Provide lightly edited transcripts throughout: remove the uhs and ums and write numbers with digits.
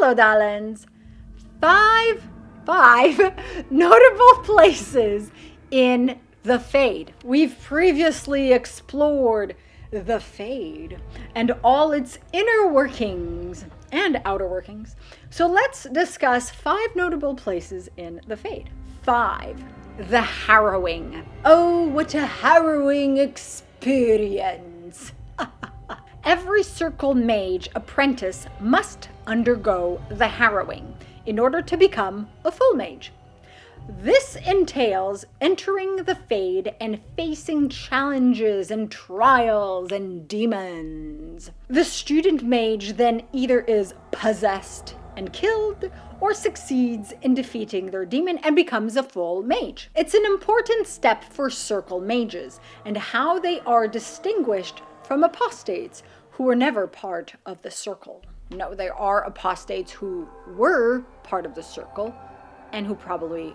Hello, darlings. Five notable places in the Fade. We've previously explored the Fade and all its inner workings and outer workings. So let's discuss 5 notable places in the Fade. 5. The Harrowing. Oh, what a harrowing experience. Every Circle Mage apprentice must undergo the Harrowing in order to become a full mage. This entails entering the Fade and facing challenges and trials and demons. The student mage then either is possessed and killed, or succeeds in defeating their demon and becomes a full mage. It's an important step for Circle Mages and how they are distinguished from apostates who were never part of the Circle. No, there are apostates who were part of the Circle and who probably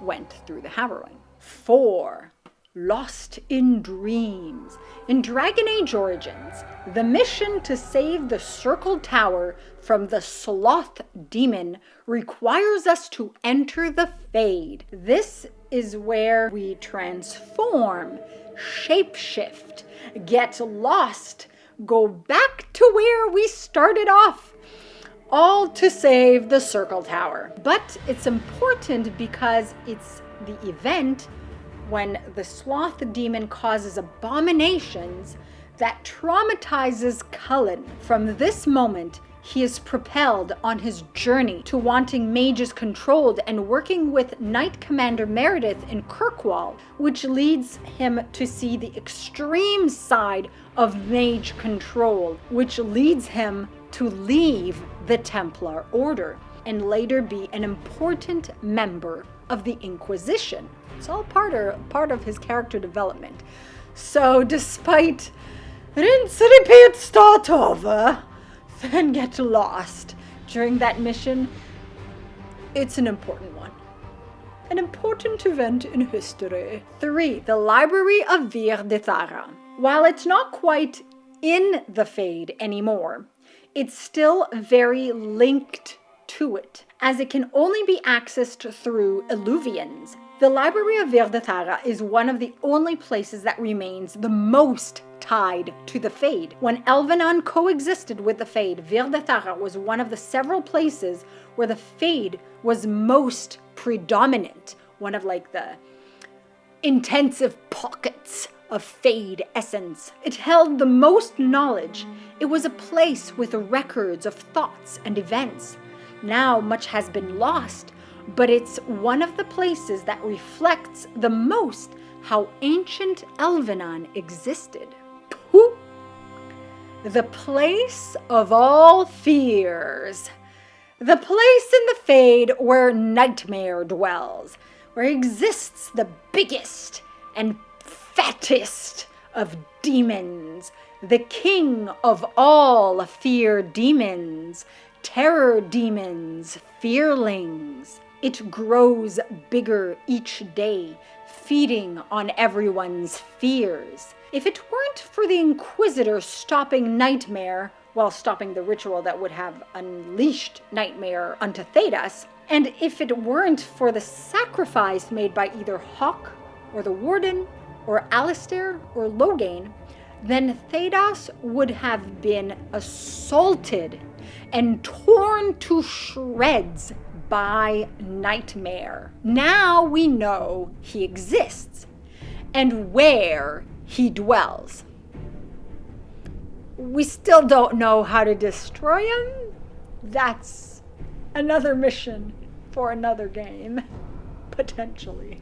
went through the Harrowing. 4. Lost in Dreams. In Dragon Age Origins, the mission to save the Circle Tower from the Sloth Demon requires us to enter the Fade. This is where we transform, shapeshift, get lost, go back to where we started off, all to save the Circle Tower. But it's important because it's the event when the Sloth Demon causes abominations that traumatizes Cullen. From this moment, he is propelled on his journey to wanting mages controlled and working with Knight Commander Meredith in Kirkwall, which leads him to see the extreme side of mage control, which leads him to leave the Templar Order and later be an important member of the Inquisition. It's all part of his character development. So despite rinse, repeat, start over, then get lost during that mission, it's an important one. An important event in history. 3. The Library of Vir de Thara. While it's not quite in the Fade anymore, it's still very linked to it, as it can only be accessed through Illuvians. The Library of Vir de Thara is one of the only places that remains the most tied to the Fade. When Elvenon coexisted with the Fade, Vir de Thara was one of the several places where the Fade was most predominant, one of the intensive pockets of Fade essence. It held the most knowledge. It was a place with records of thoughts and events. Now much has been lost, but it's one of the places that reflects the most how ancient Elvenon existed. Pooh. The place of all fears. The place in the Fade where nightmare dwells, where exists the biggest and fattest of demons, the king of all fear demons, terror demons, fearlings. It grows bigger each day, feeding on everyone's fears. If it weren't for the Inquisitor stopping Nightmare, while stopping the ritual that would have unleashed Nightmare onto Thedas, and if it weren't for the sacrifice made by either Hawk or the Warden or Alistair or Loghain, then Thedas would have been assaulted and torn to shreds by Nightmare. Now we know he exists and where he dwells. We still don't know how to destroy him. That's another mission for another game, potentially.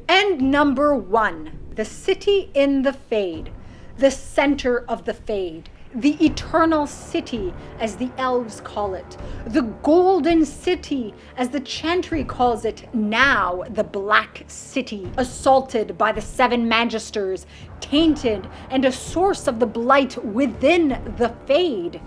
And number 1, the city in the Fade, the center of the Fade, the Eternal City, as the elves call it, the Golden City, as the Chantry calls it, now the Black City, assaulted by the 7 Magisters, tainted, and a source of the blight within the Fade.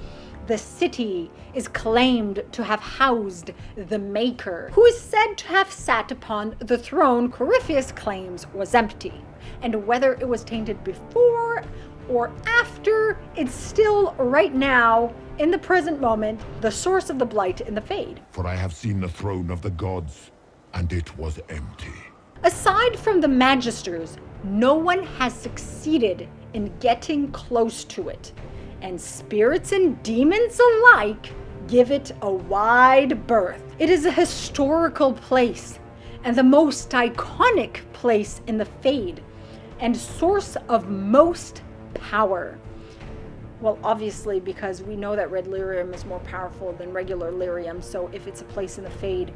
The city is claimed to have housed the Maker, who is said to have sat upon the throne Corypheus claims was empty. And whether it was tainted before or after, it's still right now in the present moment, the source of the blight in the Fade. For I have seen the throne of the gods, and it was empty. Aside from the Magisters, no one has succeeded in getting close to it, and spirits and demons alike give it a wide berth. It is a historical place, and the most iconic place in the Fade, and source of most power. Well, obviously, because we know that red lyrium is more powerful than regular lyrium, so if it's a place in the Fade,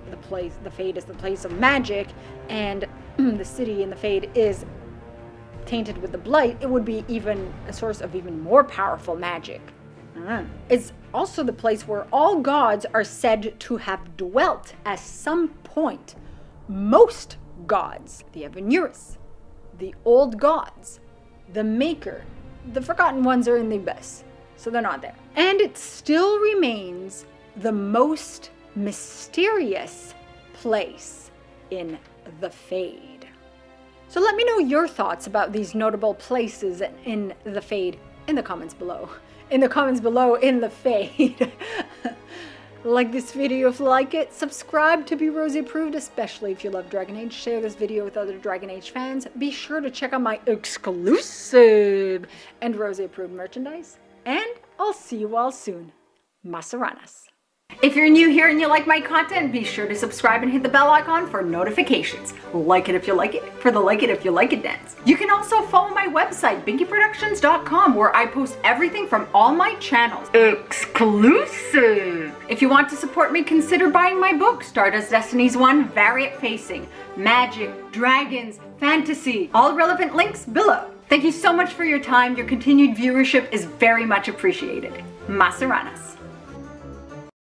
the Fade is the place of magic, and the city in the Fade is tainted with the blight, it would be even a source of even more powerful magic. It's also the place where all gods are said to have dwelt at some point. Most gods, the Avenuris, the old gods, the Maker, the forgotten ones are in the abyss, so they're not there. And it still remains the most mysterious place in the Fade. So let me know your thoughts about these notable places in the Fade in the comments below. In the comments below in the Fade. Like this video if you like it. Subscribe to be Rosie approved, especially if you love Dragon Age. Share this video with other Dragon Age fans. Be sure to check out my exclusive and Rosie approved merchandise. And I'll see you all soon. Masaranas. If you're new here and you like my content, be sure to subscribe and hit the bell icon for notifications. Like it if you like it, for the like it if you like it dance. You can also follow my website, binkyproductions.com, where I post everything from all my channels. Exclusive! If you want to support me, consider buying my book, Stardust Destinies 1, Variant Facing, Magic, Dragons, Fantasy, all relevant links below. Thank you so much for your time. Your continued viewership is very much appreciated. Masaranas.